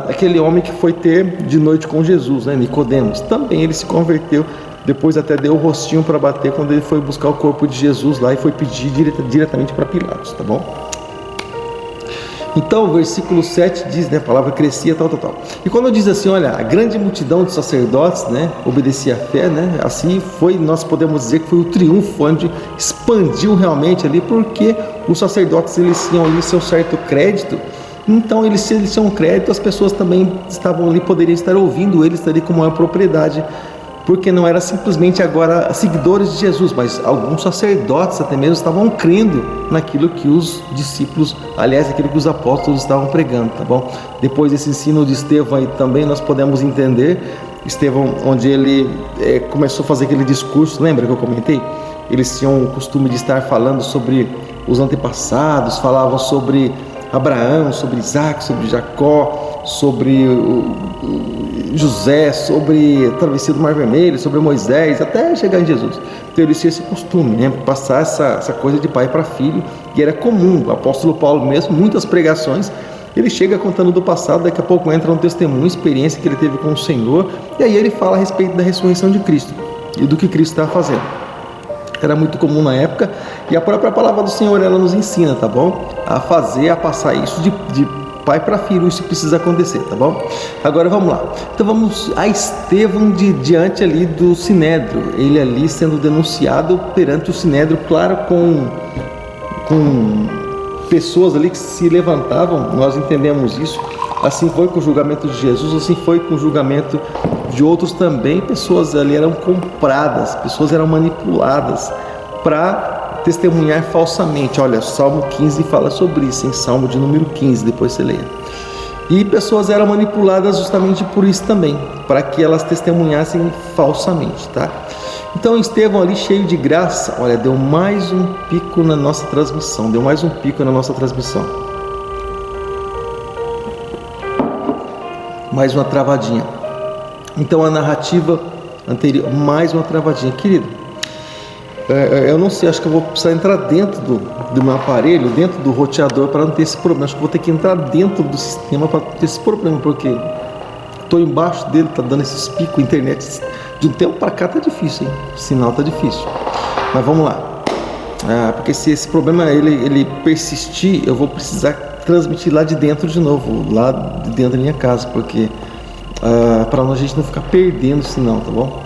aquele homem que foi ter de noite com Jesus, né, Nicodemos. Também ele se converteu, depois até deu o rostinho para bater quando ele foi buscar o corpo de Jesus lá e foi pedir diretamente para Pilatos, tá bom? Então o versículo 7 diz, né, a palavra crescia, tal. E quando diz assim, olha, a grande multidão de sacerdotes, né, obedecia à fé, né, assim foi, nós podemos dizer que foi o triunfo, onde expandiu realmente ali, porque os sacerdotes eles tinham ali seu certo crédito. Então eles tinham crédito, as pessoas também estavam ali, poderiam estar ouvindo eles ali como uma propriedade, porque não era simplesmente agora seguidores de Jesus, mas alguns sacerdotes até mesmo estavam crendo naquilo que os discípulos, aliás, aquilo que os apóstolos estavam pregando, tá bom? Depois desse ensino de Estevão aí também nós podemos entender, Estevão, onde ele começou a fazer aquele discurso, lembra que eu comentei? Eles tinham o costume de estar falando sobre os antepassados, falavam sobre Abraão, sobre Isaac, sobre Jacó, sobre José, sobre a travessia do Mar Vermelho, sobre Moisés, até chegar em Jesus. Então eles tinham esse costume, né? Passar essa coisa de pai para filho, e era comum. O apóstolo Paulo mesmo, muitas pregações, ele chega contando do passado, daqui a pouco entra um testemunho, experiência que ele teve com o Senhor, e aí ele fala a respeito da ressurreição de Cristo e do que Cristo estava fazendo. Era muito comum na época, e a própria palavra do Senhor ela nos ensina, tá bom? A passar isso de pai para filho, isso precisa acontecer, tá bom? Agora vamos lá. Então vamos a Estevão diante ali do sinédrio, ele ali sendo denunciado perante o sinédrio, claro, com pessoas ali que se levantavam, nós entendemos isso. Assim foi com o julgamento de Jesus, assim foi com o julgamento de outros também. Pessoas ali eram compradas, pessoas eram manipuladas para testemunhar falsamente. Olha, Salmo 15 fala sobre isso, em Salmo de número 15, depois você leia. E pessoas eram manipuladas justamente por isso também, para que elas testemunhassem falsamente, tá? Então Estevão ali cheio de graça, olha, deu mais um pico na nossa transmissão, mais uma travadinha. Então a narrativa anterior, mais uma travadinha, querido. Eu não sei, acho que eu vou precisar entrar dentro do meu aparelho, dentro do roteador, para não ter esse problema. Acho que vou ter que entrar dentro do sistema para ter esse problema, porque estou embaixo dele, tá dando esses picos, internet. De um tempo para cá tá difícil, hein? O sinal tá difícil. Mas vamos lá. Porque se esse problema ele persistir, eu vou precisar transmitir lá de dentro de novo, lá de dentro da minha casa, porque para a gente não ficar perdendo o sinal, tá bom?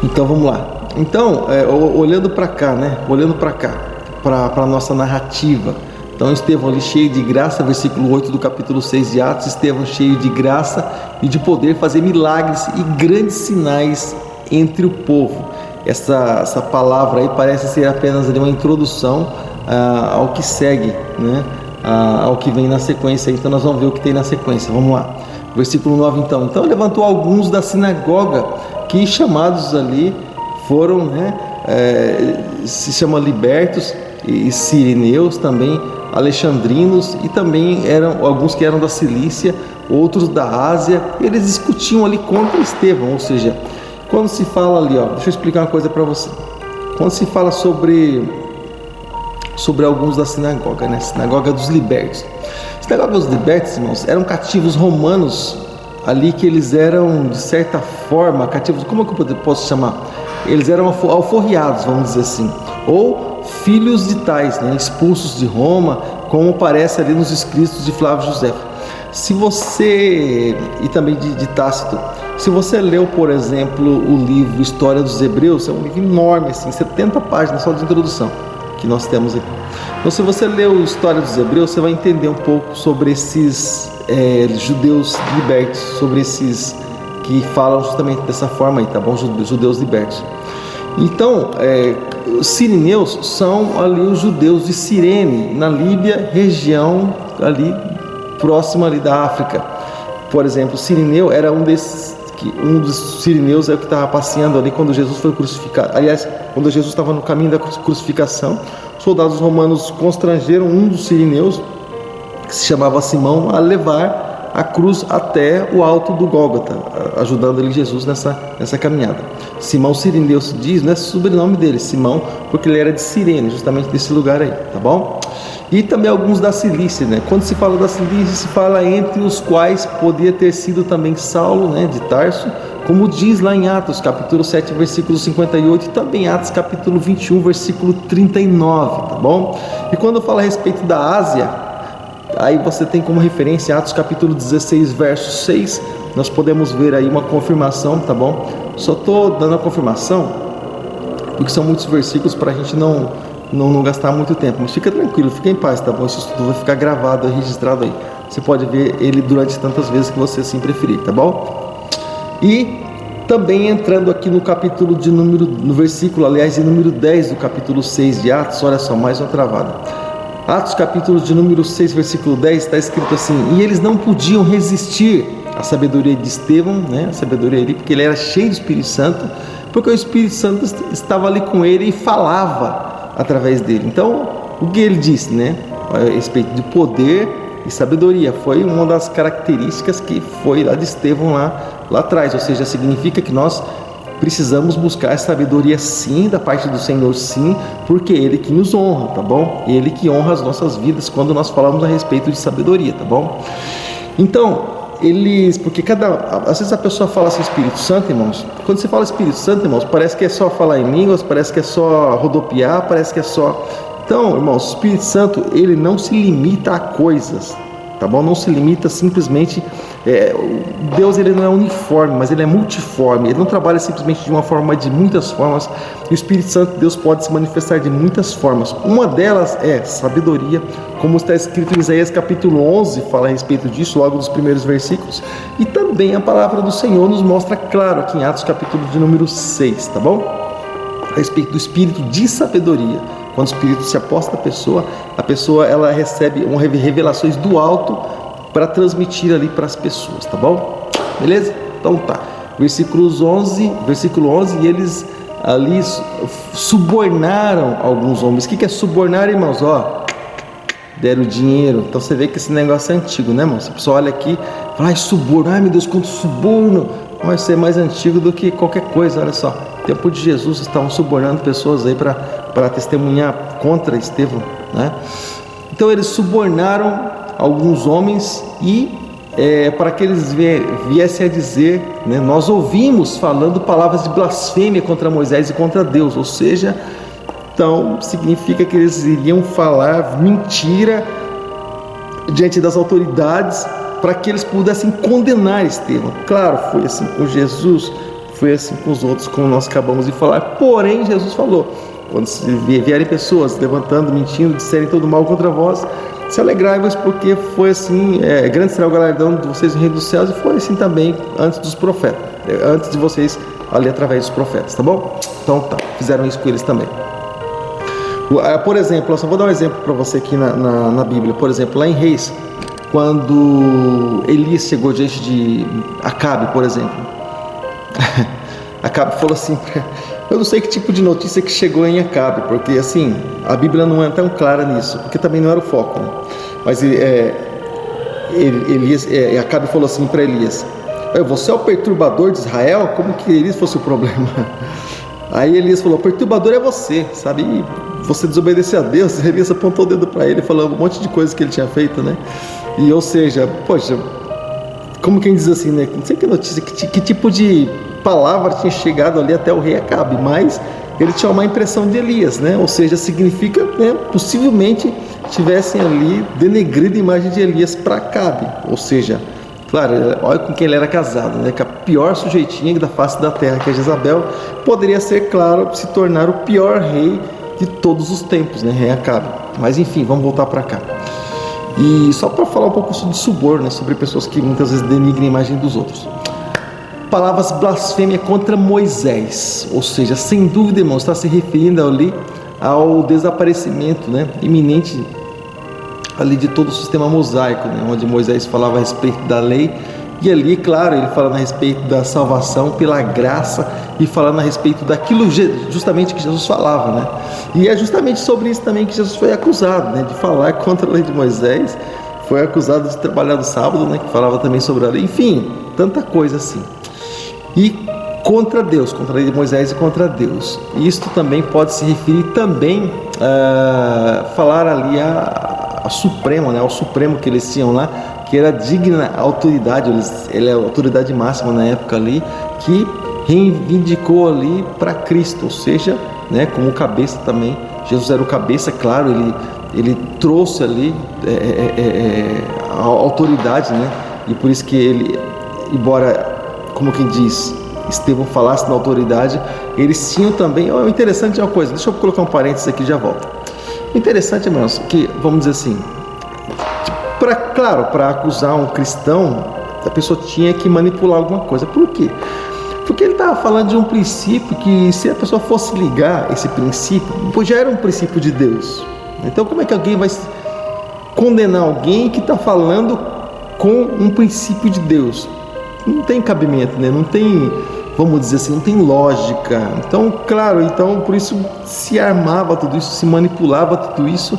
Então vamos lá. Então, olhando para cá, né? Olhando para cá, para a nossa narrativa. Então, Estevão ali cheio de graça, versículo 8 do capítulo 6 de Atos, Estevão cheio de graça e de poder fazer milagres e grandes sinais entre o povo. Essa palavra aí parece ser apenas ali uma introdução ao que segue, né? Ao que vem na sequência. Então, nós vamos ver o que tem na sequência. Vamos lá. Versículo 9 então. Então, levantou alguns da sinagoga que chamados ali foram, né? Se chama libertos e sirineus também, alexandrinos, e também eram alguns que eram da Cilícia, outros da Ásia. Eles discutiam ali contra Estevão. Ou seja, quando se fala ali, deixa eu explicar uma coisa para você. Quando se fala sobre alguns da sinagoga, né? Sinagoga dos libertos. Sinagoga dos libertos, irmãos, eram cativos romanos ali, que eles eram de certa forma cativos. Como é que eu posso chamar? Eles eram alforriados, vamos dizer assim, ou filhos de tais, né, expulsos de Roma, como aparece ali nos escritos de Flávio Josefo. Se você, e também de Tácito, se você leu, por exemplo, o livro História dos Hebreus, é um livro enorme, assim, 70 páginas só de introdução que nós temos aqui. Então, se você leu História dos Hebreus, você vai entender um pouco sobre esses judeus libertos, sobre esses que falam justamente dessa forma aí, tá bom? Judeus libertos. Então, os sirineus são ali os judeus de Cirene, na Líbia, região ali próxima ali da África. Por exemplo, Cirineu era um dos sirineus é o que estava passeando ali quando Jesus foi crucificado. Aliás, quando Jesus estava no caminho da crucificação, soldados romanos constrangeram um dos sirineus, que se chamava Simão, a levar a cruz até o alto do Gólgota, ajudando ali Jesus nessa caminhada. Simão Cirineu se diz, não é sobrenome dele, Simão, porque ele era de Cirene, justamente desse lugar aí, tá bom? E também alguns da Cilícia, né? Quando se fala da Cilícia, se fala entre os quais podia ter sido também Saulo, né, de Tarso, como diz lá em Atos, capítulo 7, versículo 58, e também Atos, capítulo 21, versículo 39, tá bom? E quando eu falo a respeito da Ásia, aí você tem como referência Atos capítulo 16, verso 6, nós podemos ver aí uma confirmação, tá bom? Só estou dando a confirmação, porque são muitos versículos para a gente não gastar muito tempo, mas fica tranquilo, fica em paz, tá bom? Esse estudo vai ficar gravado, registrado aí. Você pode ver ele durante tantas vezes que você assim preferir, tá bom? E também entrando aqui no capítulo no versículo, aliás, de número 10 do capítulo 6 de Atos, olha só, mais uma travada. Atos capítulo de número 6, versículo 10, está escrito assim: e eles não podiam resistir à sabedoria de Estevão, né? A sabedoria ali, porque ele era cheio do Espírito Santo, porque o Espírito Santo estava ali com ele e falava através dele. Então, o que ele disse, né? A respeito de poder e sabedoria, foi uma das características que foi lá de Estevão lá atrás, ou seja, significa que nós precisamos buscar sabedoria sim, da parte do Senhor sim, porque Ele que nos honra, tá bom? Ele que honra as nossas vidas quando nós falamos a respeito de sabedoria, tá bom? Então, porque às vezes a pessoa fala assim, Espírito Santo, irmãos, quando você fala Espírito Santo, irmãos, parece que é só falar em línguas, parece que é só rodopiar, parece que é só... Então, irmãos, o Espírito Santo, ele não se limita a coisas, tá bom? Não se limita simplesmente... Deus, ele não é uniforme, mas ele é multiforme. Ele não trabalha simplesmente de uma forma, mas de muitas formas. E o Espírito Santo, Deus pode se manifestar de muitas formas. Uma delas é sabedoria, como está escrito em Isaías capítulo 11, fala a respeito disso, logo nos primeiros versículos. E também a palavra do Senhor nos mostra claro aqui em Atos capítulo de número 6, tá bom? A respeito do Espírito de sabedoria. Quando o Espírito se aposta a pessoa ela recebe revelações do alto para transmitir ali para as pessoas, tá bom? Beleza? Então tá. Versículo 11, e eles ali subornaram alguns homens. O que é subornar, irmãos? Ó, deram dinheiro. Então você vê que esse negócio é antigo, né, irmão? Se a pessoa olha aqui, fala, ai, suborno, ai meu Deus, quanto suborno. Vai ser mais antigo do que qualquer coisa, olha só. No tempo de Jesus, estavam subornando pessoas aí para testemunhar contra Estevão, né? Então eles subornaram alguns homens e para que eles viessem a dizer, né, nós ouvimos falando palavras de blasfêmia contra Moisés e contra Deus, ou seja, então significa que eles iriam falar mentira diante das autoridades para que eles pudessem condenar Estevão. Claro, foi assim com Jesus, foi assim com os outros, como nós acabamos de falar, porém Jesus falou, quando vierem pessoas levantando, mentindo, disserem todo mal contra vós, se alegrai-vos, porque foi assim, grande será o galardão de vocês no reino dos céus, e foi assim também antes dos profetas, antes de vocês ali através dos profetas, tá bom? Então tá, fizeram isso com eles também. Por exemplo, eu só vou dar um exemplo para você aqui na Bíblia, por exemplo, lá em Reis, quando Elias chegou diante de Acabe, por exemplo, Acabe falou assim, eu não sei que tipo de notícia que chegou em Acabe, porque assim, a Bíblia não é tão clara nisso, porque também não era o foco, né? Mas Acabe falou assim para Elias, você é o perturbador de Israel? Como que Elias fosse o problema? Aí Elias falou, perturbador é você, sabe? E você desobedeceu a Deus. Elias apontou o dedo para ele, falando um monte de coisa que ele tinha feito, né? E ou seja, poxa, como quem diz assim, né? Não sei que notícia, que tipo de palavra tinha chegado ali até o rei Acabe, mas ele tinha uma impressão de Elias, né? Ou seja, significa, né, possivelmente tivessem ali denegrido a imagem de Elias para Acabe, ou seja, claro, olha com quem ele era casado, né? Que a pior sujeitinha da face da terra, que é Jezabel, poderia ser, claro, se tornar o pior rei de todos os tempos, né? Rei Acabe. Mas enfim, vamos voltar para cá. E só para falar um pouco sobre suborno, né? Sobre pessoas que muitas vezes denigrem a imagem dos outros. Palavras blasfêmia contra Moisés, ou seja, sem dúvida, irmão, está se referindo ali ao desaparecimento, né, iminente ali de todo o sistema mosaico, né, onde Moisés falava a respeito da lei, e ali, claro, ele falando a respeito da salvação pela graça e falando a respeito daquilo justamente que Jesus falava, né? E é justamente sobre isso também que Jesus foi acusado, né, de falar contra a lei de Moisés, foi acusado de trabalhar no sábado, né, que falava também sobre a lei, enfim, tanta coisa assim. E contra Deus, contra a lei de Moisés e contra Deus. Isto também pode se referir também a falar ali a Supremo, né, ao Supremo que eles tinham lá, que era digna autoridade, ele é a autoridade máxima na época ali, que reivindicou ali para Cristo, ou seja, né, como cabeça também. Jesus era o cabeça, claro, ele trouxe ali a autoridade, né, e por isso que ele, embora, como quem diz, Estevão falasse na autoridade, eles tinham também. Interessante é uma coisa, deixa eu colocar um parênteses aqui e já volto. Interessante, irmãos, que, vamos dizer assim, para acusar um cristão, a pessoa tinha que manipular alguma coisa. Por quê? Porque ele estava falando de um princípio que, se a pessoa fosse ligar esse princípio, pois já era um princípio de Deus. Então, como é que alguém vai condenar alguém que está falando com um princípio de Deus? Não tem cabimento, né? Não tem, vamos dizer assim, não tem lógica. Então, claro, então por isso se armava tudo isso, se manipulava tudo isso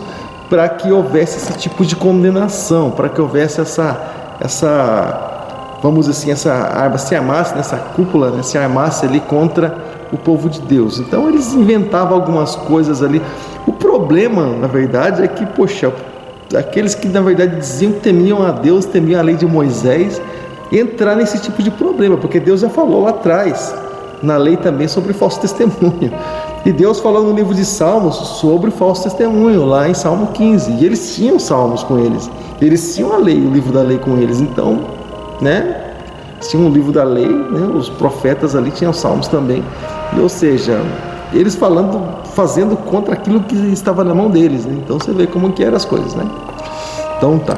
para que houvesse esse tipo de condenação, para que houvesse vamos dizer assim, essa arma se armasse nessa cúpula, né? Se armasse ali contra o povo de Deus. Então eles inventavam algumas coisas ali. O problema, na verdade, é que, poxa, aqueles que na verdade diziam que temiam a Deus, temiam a lei de Moisés, entrar nesse tipo de problema, porque Deus já falou lá atrás, na lei também, sobre falso testemunho. E Deus falou no livro de Salmos sobre falso testemunho, lá em Salmo 15. E eles tinham salmos com eles. Eles tinham a lei, o livro da lei com eles. Então, né? Tinham o livro da lei, né? Os profetas ali tinham salmos também. E, ou seja, eles fazendo contra aquilo que estava na mão deles, né? Então você vê como que eram as coisas, né? Então tá.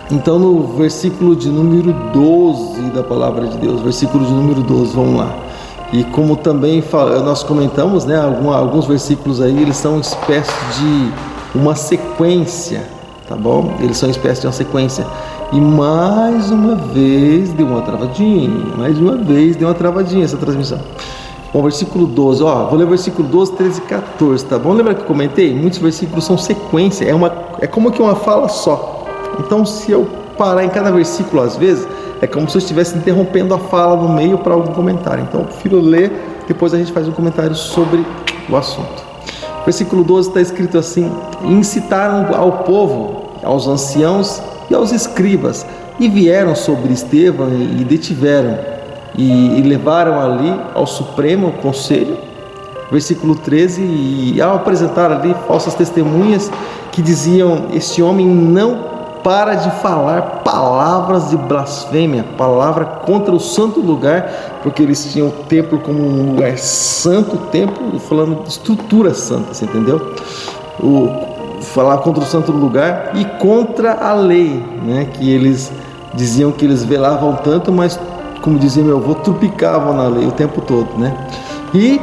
Então no versículo de número 12 da palavra de Deus, versículo de número 12, vamos lá. E como também nós comentamos, né, alguns versículos aí, eles são uma espécie de uma sequência tá bom? Eles são espécie de uma sequência. E mais uma vez deu uma travadinha essa transmissão. Bom, versículo 12, vou ler o versículo 12, 13 e 14, tá bom? Lembra que eu comentei? Muitos versículos são sequência, é como que uma fala só. Então, se eu parar em cada versículo às vezes, é como se eu estivesse interrompendo a fala no meio para algum comentário. Então, eu prefiro ler, depois a gente faz um comentário sobre o assunto. Versículo 12 está escrito assim: incitaram ao povo, aos anciãos e aos escribas, e vieram sobre Estevão e detiveram, e levaram ali ao Supremo Conselho. Versículo 13, e ao apresentar ali falsas testemunhas que diziam: este homem não para de falar palavras de blasfêmia, palavra contra o santo lugar, porque eles tinham o templo como um lugar santo, o templo falando de estrutura santa, você entendeu? Falar contra o santo lugar e contra a lei, né? Que eles diziam que eles velavam tanto, mas, como dizia meu avô, trupicavam na lei o tempo todo, né? E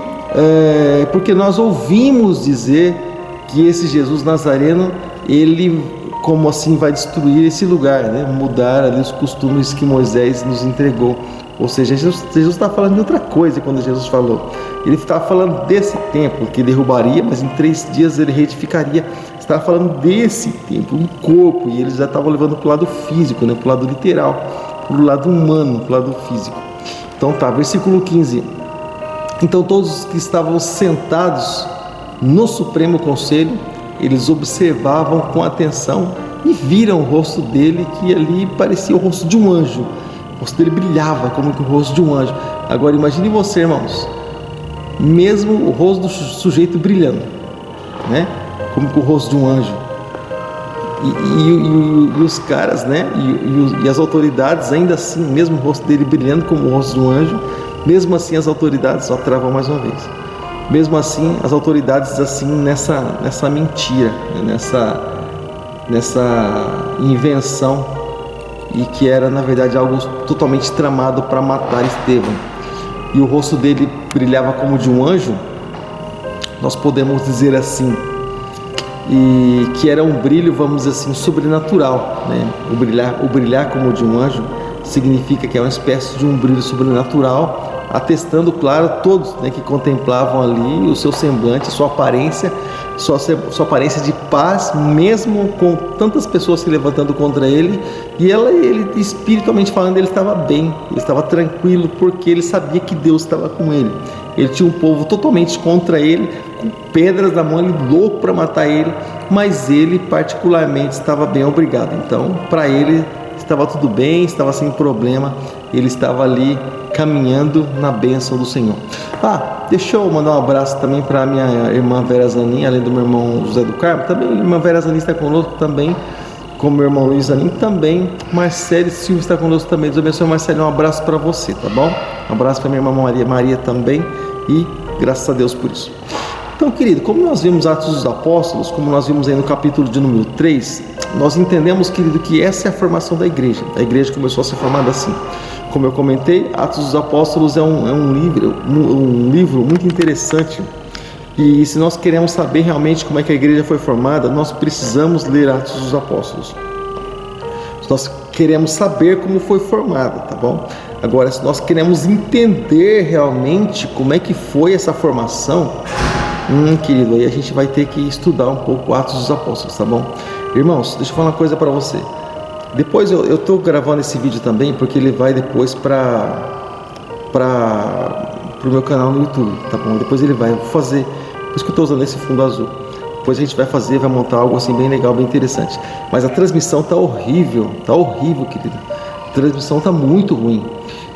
porque nós ouvimos dizer que esse Jesus Nazareno, ele como assim vai destruir esse lugar, né? Mudar ali os costumes que Moisés nos entregou. Ou seja, Jesus está falando de outra coisa quando Jesus falou. Ele estava falando desse templo que derrubaria, mas em 3 dias ele reedificaria. Estava falando desse templo, um corpo, e eles já estavam levando para o lado físico, né? Para o lado literal, para o lado humano, para o lado físico. Então tá, versículo 15. Então todos os que estavam sentados no Supremo Conselho, eles observavam com atenção e viram o rosto dele, que ali parecia o rosto de um anjo. O rosto dele brilhava como que o rosto de um anjo. Agora imagine você, irmãos, mesmo o rosto do sujeito brilhando, né? Como que o rosto de um anjo. E os caras, né? E as autoridades, ainda assim, mesmo o rosto dele brilhando como o rosto de um anjo, mesmo assim as autoridades só travam mais uma vez. Mesmo assim, as autoridades assim nessa mentira, né? nessa invenção, e que era na verdade algo totalmente tramado para matar Estevão. E o rosto dele brilhava como de um anjo, nós podemos dizer assim, e que era um brilho, vamos dizer assim, sobrenatural, né? O brilhar como de um anjo significa que é uma espécie de um brilho sobrenatural, atestando, claro, todos, né, que contemplavam ali o seu semblante, sua aparência de paz, mesmo com tantas pessoas se levantando contra ele. E ele espiritualmente falando, ele estava bem, ele estava tranquilo, porque ele sabia que Deus estava com ele. Ele tinha um povo totalmente contra ele, com pedras na mão, ele louco para matar ele, mas ele particularmente estava bem, obrigado. Então, para ele estava tudo bem, estava sem problema, ele estava ali caminhando na bênção do Senhor. Deixa eu mandar um abraço também para a minha irmã Vera Zanin, além do meu irmão José do Carmo. Também a irmã Vera Zanin está conosco também, como meu irmão Luiz Zanin também. Marcelo Silva está conosco também. Deus abençoe, Marcelo, um abraço para você, tá bom? Um abraço para minha irmã Maria também, e graças a Deus por isso. Então, querido, como nós vimos Atos dos Apóstolos, como nós vimos aí no capítulo de número 3, nós entendemos, querido, que essa é a formação da igreja. A igreja começou a ser formada assim. Como eu comentei, Atos dos Apóstolos é um livro muito interessante. E se nós queremos saber realmente como é que a igreja foi formada, nós precisamos ler Atos dos Apóstolos. Se nós queremos saber como foi formada, tá bom? Agora, se nós queremos entender realmente como é que foi essa formação, querido, aí a gente vai ter que estudar um pouco Atos dos Apóstolos, tá bom? Irmãos, deixa eu falar uma coisa para você. Depois eu estou gravando esse vídeo também, porque ele vai depois para o meu canal no YouTube, tá bom? Depois ele vai, eu vou fazer, por isso que eu estou usando esse fundo azul. Depois a gente vai montar algo assim bem legal, bem interessante. Mas a transmissão tá horrível, querido. A transmissão tá muito ruim.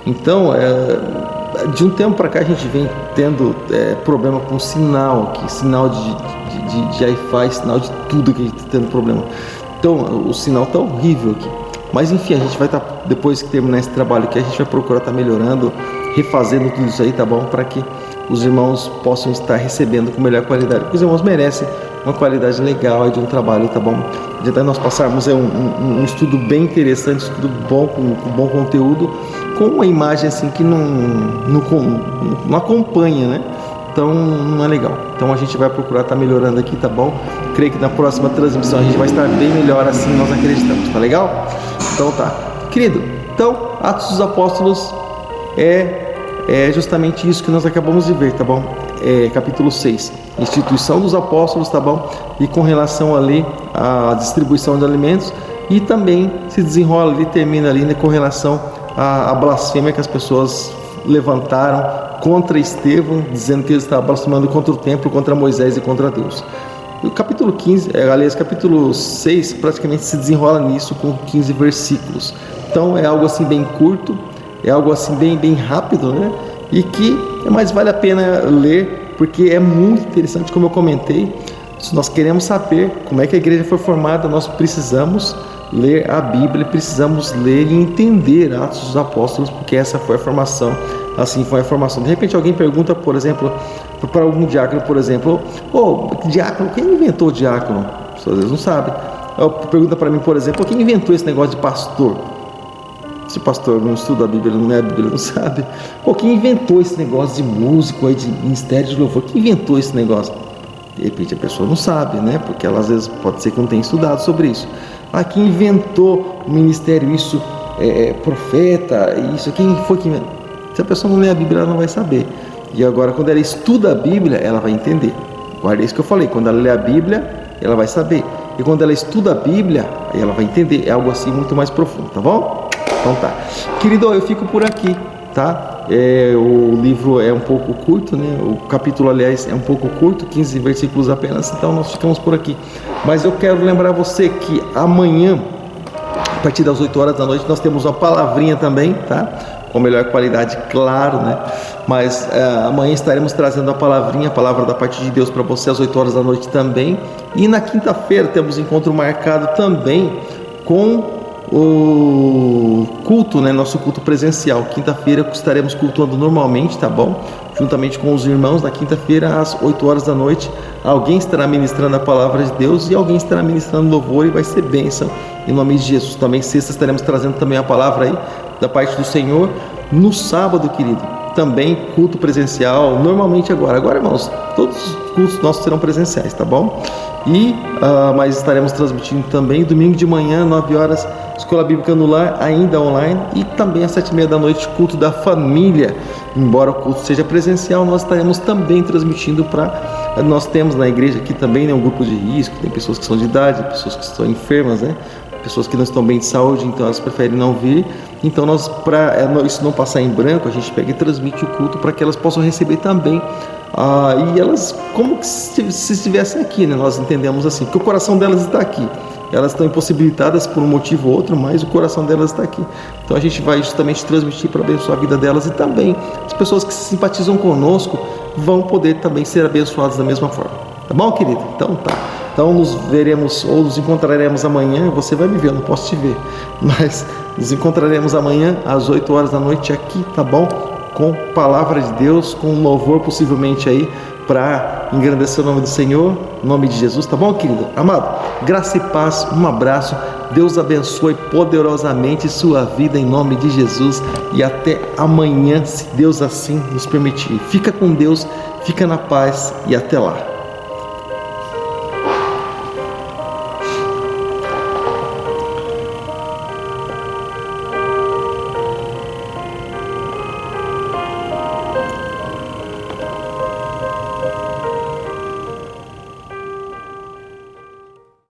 Então, de um tempo para cá a gente vem tendo problema com sinal aqui, sinal de Wi-Fi, sinal de tudo que a gente está tendo problema. Então o sinal está horrível aqui. Mas enfim, a gente vai estar, depois que terminar esse trabalho aqui, a gente vai procurar estar melhorando, refazendo tudo isso aí, tá bom? Para que os irmãos possam estar recebendo com melhor qualidade. Porque os irmãos merecem uma qualidade legal de um trabalho, tá bom? De até nós passarmos um estudo bem interessante, um estudo bom, com bom conteúdo, com uma imagem assim que não acompanha, né? então não é legal. Então a gente vai procurar estar melhorando aqui, tá bom? Creio que na próxima transmissão a gente vai estar bem melhor, assim nós acreditamos, tá legal? Então tá. Querido, então Atos dos Apóstolos é justamente isso que nós acabamos de ver, tá bom? Capítulo 6, instituição dos apóstolos, tá bom? E com relação ali à distribuição de alimentos, e também se desenrola ali, termina ali, né, com relação à blasfêmia que as pessoas levantaram contra Estevão, dizendo que eles estavam blasfemando contra o templo, contra Moisés e contra Deus. O capítulo 15, aliás, capítulo 6 praticamente se desenrola nisso com 15 versículos. Então é algo assim bem curto, é algo assim bem rápido, né? E que mais vale a pena ler, porque é muito interessante, como eu comentei. Se nós queremos saber como é que a igreja foi formada, nós precisamos ler a Bíblia, precisamos ler e entender Atos dos Apóstolos, porque essa foi a formação, assim foi a formação. De repente alguém pergunta, por exemplo, para algum diácono, por exemplo, diácono, quem inventou o diácono? As pessoas às vezes não sabem. Pergunta para mim, por exemplo, quem inventou esse negócio de pastor? Se o pastor não estuda a Bíblia, não é a Bíblia, não sabe. Quem inventou esse negócio de músico, aí, de ministério de louvor? Quem inventou esse negócio? De repente a pessoa não sabe, né? Porque ela às vezes pode ser que não tenha estudado sobre isso. Quem inventou o ministério, isso profeta, isso, quem foi que inventou? Se a pessoa não lê a Bíblia, ela não vai saber. E agora, quando ela estuda a Bíblia, ela vai entender. Guarda isso que eu falei, quando ela lê a Bíblia, ela vai saber. E quando ela estuda a Bíblia, ela vai entender. É algo assim muito mais profundo, tá bom? Então tá. Querido, eu fico por aqui, tá? O livro é um pouco curto, né? O capítulo, aliás, é um pouco curto, 15 versículos apenas, então nós ficamos por aqui. Mas eu quero lembrar você que amanhã, a partir das 8 horas da noite, nós temos uma palavrinha também, tá? Com melhor qualidade, claro, né? Mas amanhã estaremos trazendo a palavra da parte de Deus para você às 8 horas da noite também. E na quinta-feira temos encontro marcado também com o culto, né? Nosso culto presencial. Quinta-feira estaremos cultuando normalmente, tá bom? Juntamente com os irmãos, na quinta-feira às 8 horas da noite, alguém estará ministrando a palavra de Deus e alguém estará ministrando louvor e vai ser bênção em nome de Jesus. Também sexta estaremos trazendo também a palavra aí da parte do Senhor. No sábado, querido, também culto presencial, normalmente agora, irmãos, todos os cultos nossos serão presenciais, tá bom? E mas estaremos transmitindo também domingo de manhã, 9 horas, Escola Bíblica no Lar, ainda online, e também às 7h30 da noite, culto da família. Embora o culto seja presencial, nós estaremos também transmitindo nós temos na igreja aqui também, né, um grupo de risco, tem pessoas que são de idade, pessoas que estão enfermas, né? Pessoas que não estão bem de saúde, então elas preferem não vir. Então nós, para isso não passar em branco, a gente pega e transmite o culto para que elas possam receber também. E elas, como se estivessem aqui, né? Nós entendemos assim, que o coração delas está aqui. Elas estão impossibilitadas por um motivo ou outro, mas o coração delas está aqui. Então a gente vai justamente transmitir para abençoar a vida delas, e também as pessoas que se simpatizam conosco vão poder também ser abençoadas da mesma forma. Tá bom, querido? Então tá. Então nos veremos ou nos encontraremos amanhã. Você vai me ver, eu não posso te ver, mas nos encontraremos amanhã às 8 horas da noite aqui, tá bom? Com palavra de Deus, com louvor possivelmente aí, para engrandecer o nome do Senhor, em nome de Jesus, tá bom, querido? Amado, graça e paz, um abraço, Deus abençoe poderosamente sua vida em nome de Jesus, e até amanhã, se Deus assim nos permitir. Fica com Deus, fica na paz e até lá.